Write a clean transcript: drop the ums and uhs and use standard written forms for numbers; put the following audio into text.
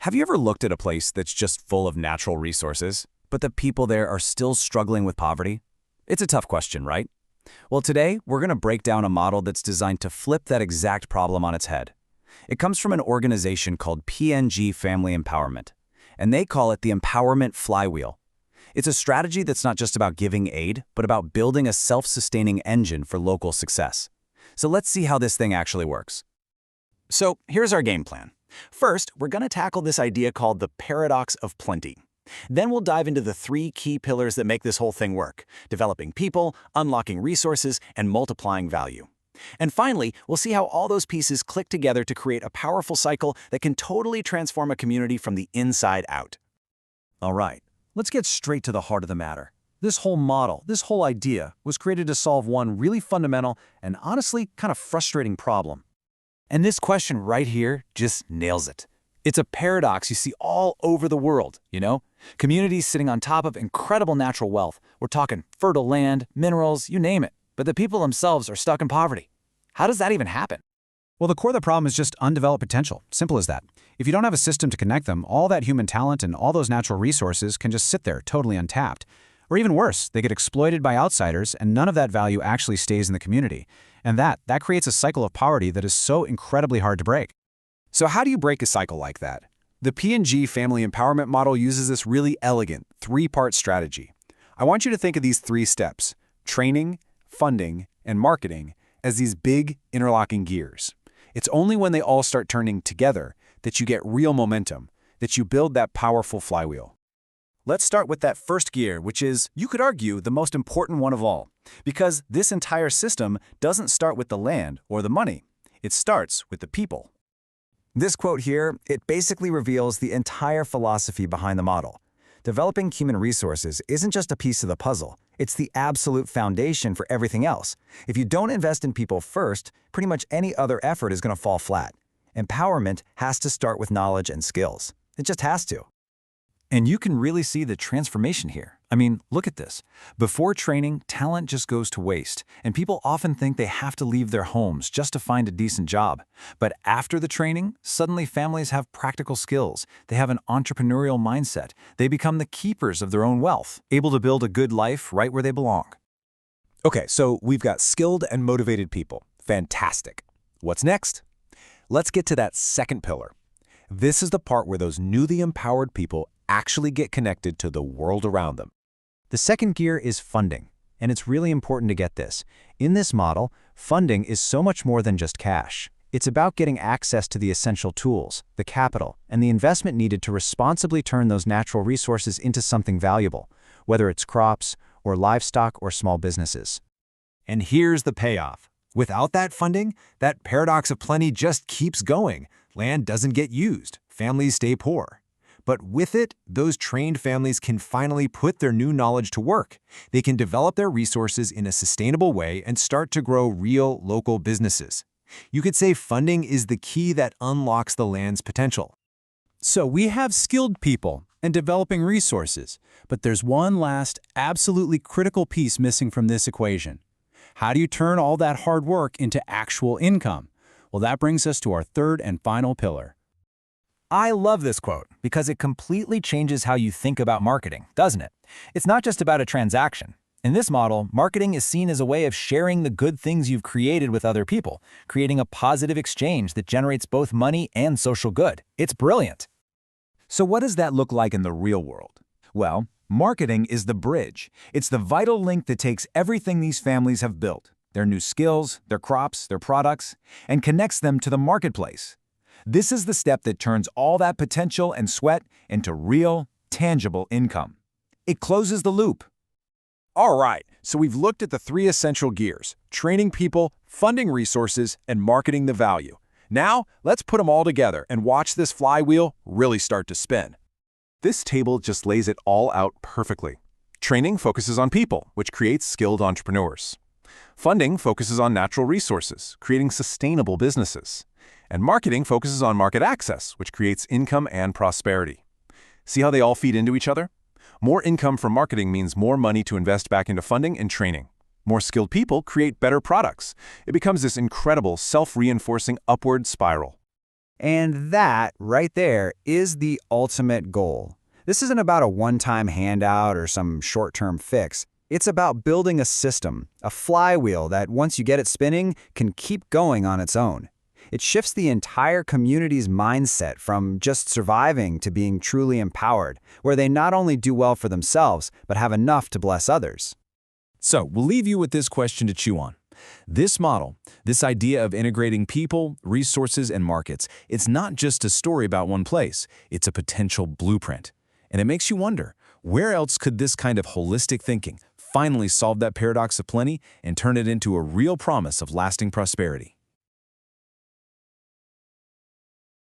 Have you ever looked at a place that's just full of natural resources, but the people there are still struggling with poverty? It's a tough question, right? Well, today, we're going to break down a model that's designed to flip that exact problem on its head. It comes from an organization called PNG Family Empowerment, and they call it the Empowerment Flywheel. It's a strategy that's not just about giving aid, but about building a self-sustaining engine for local success. So let's see how this thing actually works. So here's our game plan. First, we're going to tackle this idea called the paradox of plenty. Then we'll dive into the three key pillars that make this whole thing work: developing people, unlocking resources, and multiplying value. And finally, we'll see how all those pieces click together to create a powerful cycle that can totally transform a community from the inside out. All right, let's get straight to the heart of the matter. This whole model, this whole idea, was created to solve one really fundamental and honestly kind of frustrating problem. And this question right here just nails it. It's a paradox you see all over the world, Communities sitting on top of incredible natural wealth. We're talking fertile land, minerals, you name it. But the people themselves are stuck in poverty. How does that even happen? Well, the core of the problem is just undeveloped potential. Simple as that. If you don't have a system to connect them, all that human talent and all those natural resources can just sit there totally untapped. Or even worse, they get exploited by outsiders and none of that value actually stays in the community. And that creates a cycle of poverty that is so incredibly hard to break. So how do you break a cycle like that? The PNG Family Empowerment model uses this really elegant three-part strategy. I want you to think of these three steps: training, funding, and marketing as these big interlocking gears. It's only when they all start turning together that you get real momentum, that you build that powerful flywheel. Let's start with that first gear, which is, you could argue, the most important one of all, because this entire system doesn't start with the land or the money. It starts with the people. This quote here, it basically reveals the entire philosophy behind the model. Developing human resources isn't just a piece of the puzzle. It's the absolute foundation for everything else. If you don't invest in people first, pretty much any other effort is going to fall flat. Empowerment has to start with knowledge and skills. It just has to. And you can really see the transformation here. I mean, look at this. Before training, talent just goes to waste, and people often think they have to leave their homes just to find a decent job. But after the training, suddenly families have practical skills. They have an entrepreneurial mindset. They become the keepers of their own wealth, able to build a good life right where they belong. Okay, so we've got skilled and motivated people. Fantastic. What's next? Let's get to that second pillar. This is the part where those newly empowered people actually get connected to the world around them. The second gear is funding, and it's really important to get this. In this model, funding is so much more than just cash. It's about getting access to the essential tools, the capital, and the investment needed to responsibly turn those natural resources into something valuable, whether it's crops or livestock or small businesses. And here's the payoff. Without that funding, that paradox of plenty just keeps going. Land doesn't get used. Families stay poor. But with it, those trained families can finally put their new knowledge to work. They can develop their resources in a sustainable way and start to grow real local businesses. You could say funding is the key that unlocks the land's potential. So we have skilled people and developing resources, but there's one last absolutely critical piece missing from this equation. How do you turn all that hard work into actual income? Well, that brings us to our third and final pillar. I love this quote because it completely changes how you think about marketing, doesn't it? It's not just about a transaction. In this model, marketing is seen as a way of sharing the good things you've created with other people, creating a positive exchange that generates both money and social good. It's brilliant. So what does that look like in the real world? Well, marketing is the bridge. It's the vital link that takes everything these families have built, their new skills, their crops, their products, and connects them to the marketplace. This is the step that turns all that potential and sweat into real, tangible income. It closes the loop. All right, so we've looked at the three essential gears: training people, funding resources, and marketing the value. Now, let's put them all together and watch this flywheel really start to spin. This table just lays it all out perfectly. Training focuses on people, which creates skilled entrepreneurs. Funding focuses on natural resources, creating sustainable businesses. And marketing focuses on market access, which creates income and prosperity. See how they all feed into each other? More income from marketing means more money to invest back into funding and training. More skilled people create better products. It becomes this incredible, self-reinforcing upward spiral. And that, right there, is the ultimate goal. This isn't about a one-time handout or some short-term fix. It's about building a system, a flywheel that, once you get it spinning, can keep going on its own. It shifts the entire community's mindset from just surviving to being truly empowered, where they not only do well for themselves, but have enough to bless others. So, we'll leave you with this question to chew on. This model, this idea of integrating people, resources, and markets, it's not just a story about one place, it's a potential blueprint. And it makes you wonder, where else could this kind of holistic thinking finally solve that paradox of plenty and turn it into a real promise of lasting prosperity?